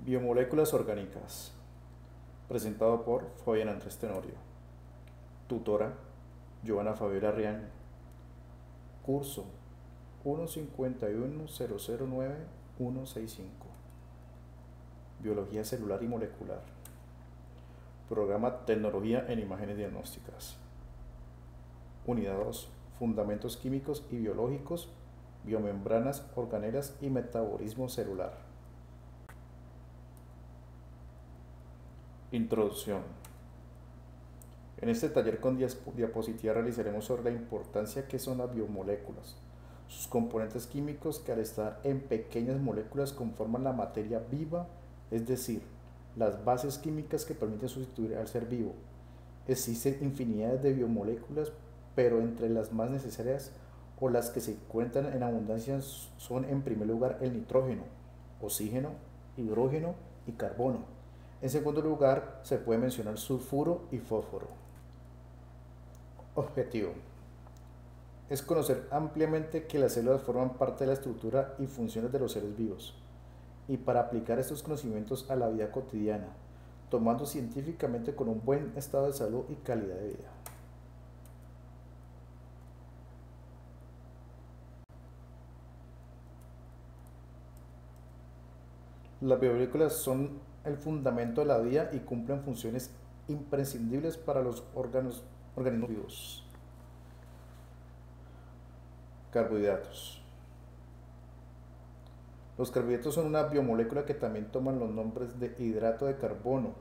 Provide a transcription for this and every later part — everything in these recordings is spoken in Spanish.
Biomoléculas orgánicas, presentado por Fabián Andrés Tenorio. Tutora, Giovanna Fabiola Riaño. Curso 151009165. Biología celular y molecular. Programa Tecnología en Imágenes Diagnósticas. Unidad 2. Fundamentos químicos y biológicos, biomembranas, organelas y metabolismo celular. Introducción. En este taller con diapositiva realizaremos sobre la importancia que son las biomoléculas, sus componentes químicos que al estar en pequeñas moléculas conforman la materia viva, es decir, las bases químicas que permiten sustituir al ser vivo. Existen infinidades de biomoléculas, pero entre las más necesarias o las que se encuentran en abundancia son en primer lugar el nitrógeno, oxígeno, hidrógeno y carbono. En segundo lugar, se puede mencionar sulfuro y fósforo. Objetivo: es conocer ampliamente que las células forman parte de la estructura y funciones de los seres vivos, y para aplicar estos conocimientos a la vida cotidiana, tomando científicamente con un buen estado de salud y calidad de vida. Las biomoléculas son el fundamento de la vida y cumplen funciones imprescindibles para los organismos vivos. Carbohidratos. Los carbohidratos son una biomolécula que también toman los nombres de hidrato de carbono,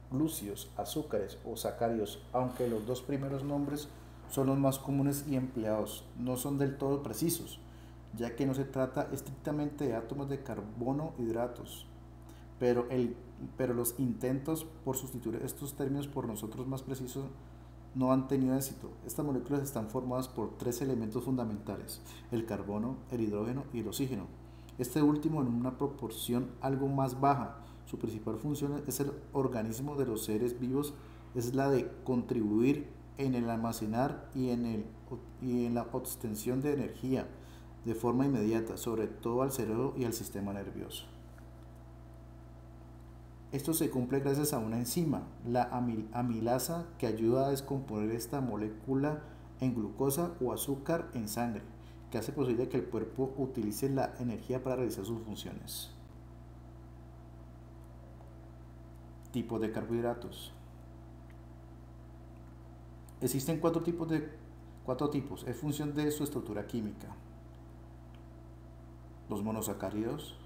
glúcidos, azúcares o sacáridos, aunque los dos primeros nombres son los más comunes y empleados. No son del todo precisos, ya que no se trata estrictamente de átomos de carbono hidratos, pero los intentos por sustituir estos términos por nosotros más precisos no han tenido éxito. Estas moléculas están formadas por tres elementos fundamentales: el carbono, el hidrógeno y el oxígeno. Este último en una proporción algo más baja. Su principal función es el organismo de los seres vivos, es la de contribuir en el almacenar y en la obtención de energía de forma inmediata, sobre todo al cerebro y al sistema nervioso. Esto se cumple gracias a una enzima, la amilasa, que ayuda a descomponer esta molécula en glucosa o azúcar en sangre, que hace posible que el cuerpo utilice la energía para realizar sus funciones. Tipos de carbohidratos. Existen cuatro tipos, en función de su estructura química: los monosacáridos,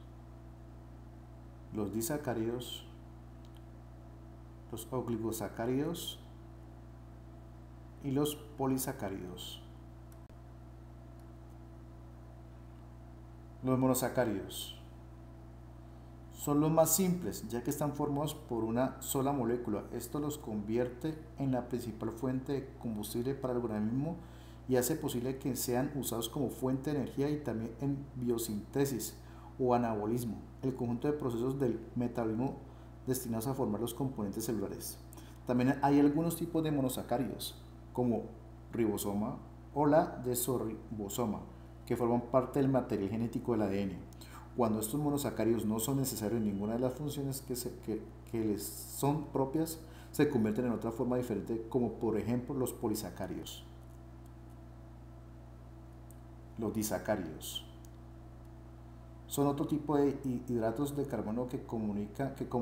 los disacáridos, los oligosacáridos y los polisacáridos. Los monosacáridos son los más simples, ya que están formados por una sola molécula. Esto los convierte en la principal fuente de combustible para el organismo y hace posible que sean usados como fuente de energía y también en biosíntesis o anabolismo, el conjunto de procesos del metabolismo destinados a formar los componentes celulares. También hay algunos tipos de monosacáridos, como ribosoma o la desoxirribosoma, que forman parte del material genético del ADN. Cuando estos monosacáridos no son necesarios en ninguna de las funciones que les son propias, se convierten en otra forma diferente, como por ejemplo los polisacáridos. Los disacáridos son otro tipo de hidratos de carbono que, como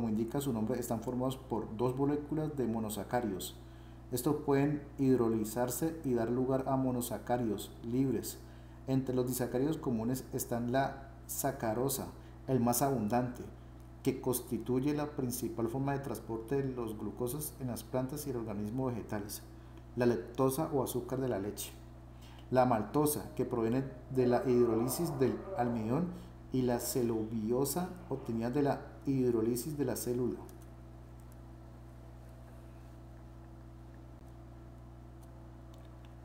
indica su nombre, están formados por dos moléculas de monosacáridos. Estos pueden hidrolizarse y dar lugar a monosacáridos libres. Entre los disacáridos comunes están la sacarosa, el más abundante, que constituye la principal forma de transporte de los glucosas en las plantas y el organismo vegetales; la lactosa o azúcar de la leche; la maltosa, que proviene de la hidrólisis del almidón; y la celuliosa, obtenida de la hidrólisis de la célula.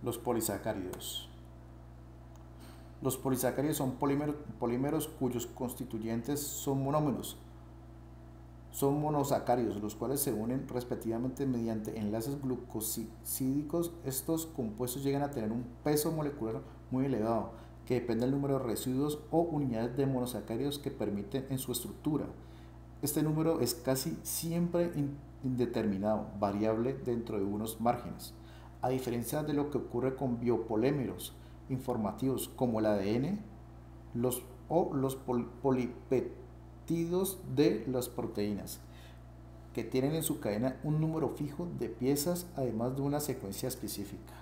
Los polisacáridos. Los polisacáridos son polímeros cuyos constituyentes son monómeros. Son monosacáridos, los cuales se unen respectivamente mediante enlaces glucosídicos. Estos compuestos llegan a tener un peso molecular muy elevado, que depende del número de residuos o unidades de monosacáridos que permiten en su estructura. Este número es casi siempre indeterminado, variable dentro de unos márgenes. A diferencia de lo que ocurre con biopolímeros informativos como el ADN o los polipeptidos de las proteínas, que tienen en su cadena un número fijo de piezas además de una secuencia específica.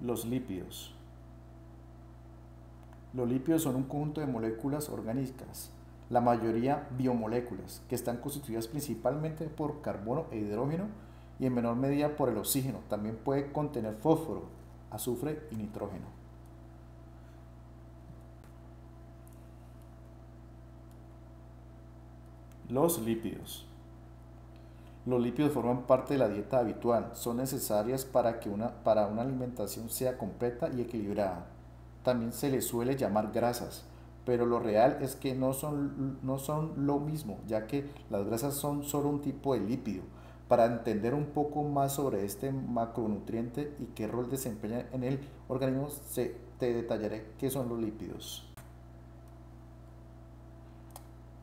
Los lípidos. Los lípidos son un conjunto de moléculas orgánicas, la mayoría biomoléculas, que están constituidas principalmente por carbono e hidrógeno y en menor medida por el oxígeno. También puede contener fósforo, azufre y nitrógeno. Los lípidos. Los lípidos forman parte de la dieta habitual, son necesarias para una alimentación sea completa y equilibrada. También se les suele llamar grasas, pero lo real es que no son lo mismo, ya que las grasas son solo un tipo de lípido. Para entender un poco más sobre este macronutriente y qué rol desempeña en el organismo, te detallaré qué son los lípidos.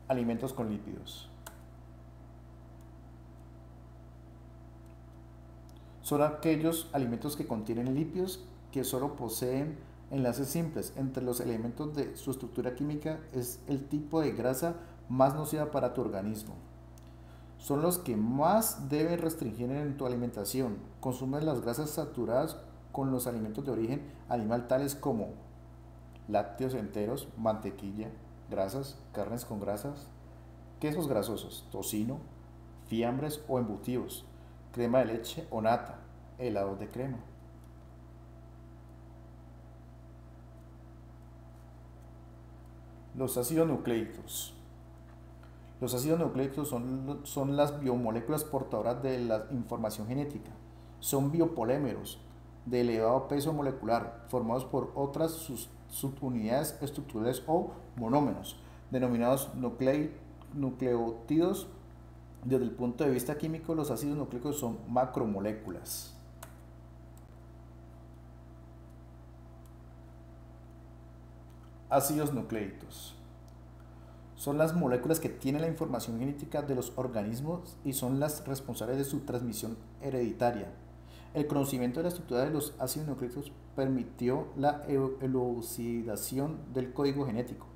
Alimentos con lípidos. Son aquellos alimentos que contienen lípidos que solo poseen enlaces simples. Entre los elementos de su estructura química es el tipo de grasa más nociva para tu organismo. Son los que más deben restringir en tu alimentación. Consume las grasas saturadas con los alimentos de origen animal tales como lácteos enteros, mantequilla, grasas, carnes con grasas, quesos grasosos, tocino, fiambres o embutidos, crema de leche o nata, helados de crema. Los ácidos nucleicos. Los ácidos nucleicos son las biomoléculas portadoras de la información genética. Son biopolímeros de elevado peso molecular, formados por otras subunidades estructurales o monómeros, denominados nucleótidos. Desde el punto de vista químico, los ácidos nucleicos son macromoléculas. Ácidos nucleicos. Son las moléculas que tienen la información genética de los organismos y son las responsables de su transmisión hereditaria. El conocimiento de la estructura de los ácidos nucleicos permitió la elucidación del código genético,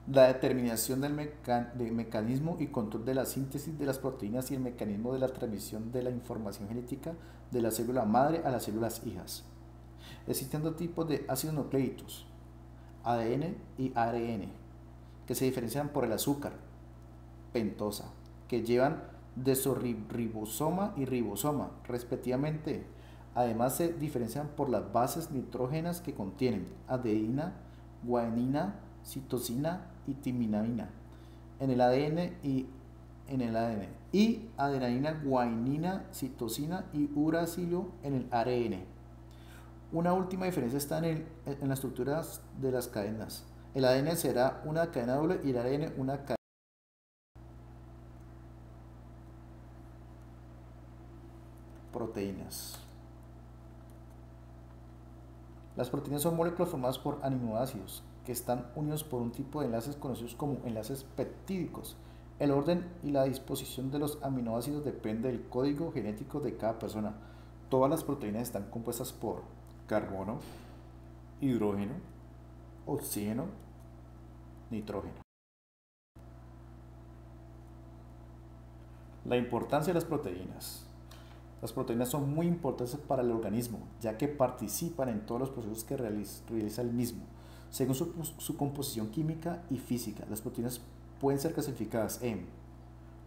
la determinación del mecanismo y control de la síntesis de las proteínas y el mecanismo de la transmisión de la información genética de la célula madre a las células hijas. Existen dos tipos de ácidos nucleicos, ADN y ARN, que se diferencian por el azúcar, pentosa, que llevan desoxirribosoma y ribosoma, respectivamente. Además se diferencian por las bases nitrógenas que contienen adenina, guanina, citosina y timinamina en el ADN y adenina, guanina, citosina y uracilo en el ARN. Una última diferencia está en la estructura de las cadenas. El ADN será una cadena doble y el ARN una cadena. Proteínas. Las proteínas son moléculas formadas por aminoácidos que están unidos por un tipo de enlaces conocidos como enlaces peptídicos. El orden y la disposición de los aminoácidos depende del código genético de cada persona. Todas las proteínas están compuestas por carbono, hidrógeno, oxígeno, nitrógeno. La importancia de las proteínas. Las proteínas son muy importantes para el organismo, ya que participan en todos los procesos que realiza el mismo. Según su composición química y física, las proteínas pueden ser clasificadas en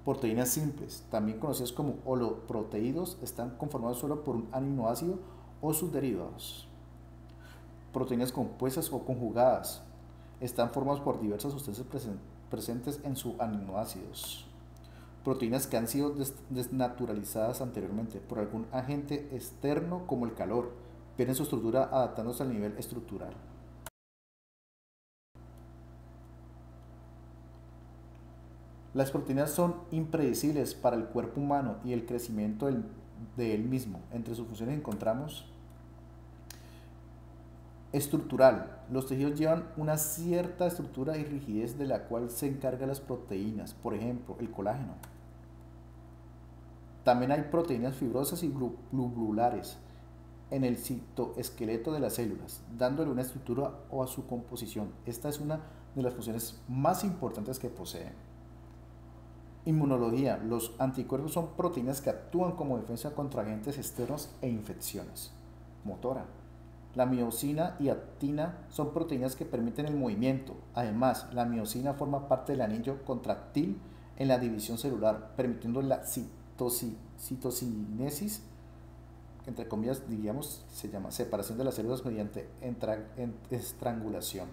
proteínas simples, también conocidas como holoproteídos, están conformados solo por un aminoácido o sus derivados. Proteínas compuestas o conjugadas, están formadas por diversas sustancias presentes en sus aminoácidos. Proteínas que han sido desnaturalizadas anteriormente por algún agente externo como el calor, pierden su estructura adaptándose al nivel estructural. Las proteínas son impredecibles para el cuerpo humano y el crecimiento de él mismo. Entre sus funciones encontramos Estructural. Los tejidos llevan una cierta estructura y rigidez de la cual se encargan las proteínas, por ejemplo, el colágeno. También hay proteínas fibrosas y globulares en el citoesqueleto de las células, dándole una estructura o a su composición. Esta es una de las funciones más importantes que poseen. Inmunología. Los anticuerpos son proteínas que actúan como defensa contra agentes externos e infecciones. Motora. La miosina y actina son proteínas que permiten el movimiento. Además, la miosina forma parte del anillo contractil en la división celular, permitiendo la citocinesis, que entre comillas, diríamos, se llama separación de las células mediante estrangulación.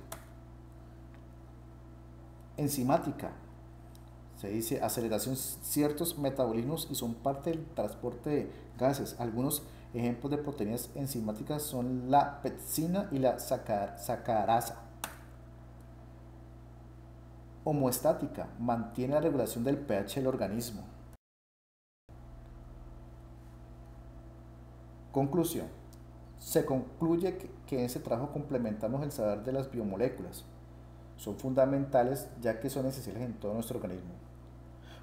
Enzimática. Se dice aceleración ciertos metabolismos y son parte del transporte de gases. Algunos ejemplos de proteínas enzimáticas son la pepsina y la sacarasa. Homeostática. Mantiene la regulación del pH del organismo. Conclusión. Se concluye que en ese trabajo complementamos el saber de las biomoléculas. Son fundamentales ya que son esenciales en todo nuestro organismo.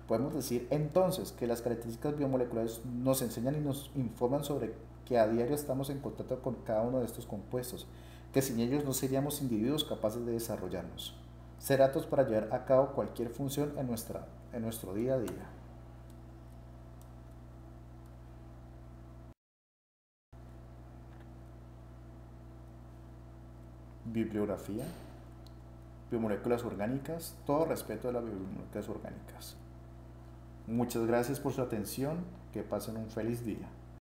Podemos decir entonces que las características biomoleculares nos enseñan y nos informan sobre que a diario estamos en contacto con cada uno de estos compuestos, que sin ellos no seríamos individuos capaces de desarrollarnos, ser aptos para llevar a cabo cualquier función en nuestro día a día. Bibliografía, biomoléculas orgánicas, todo respeto de las biomoléculas orgánicas. Muchas gracias por su atención, que pasen un feliz día.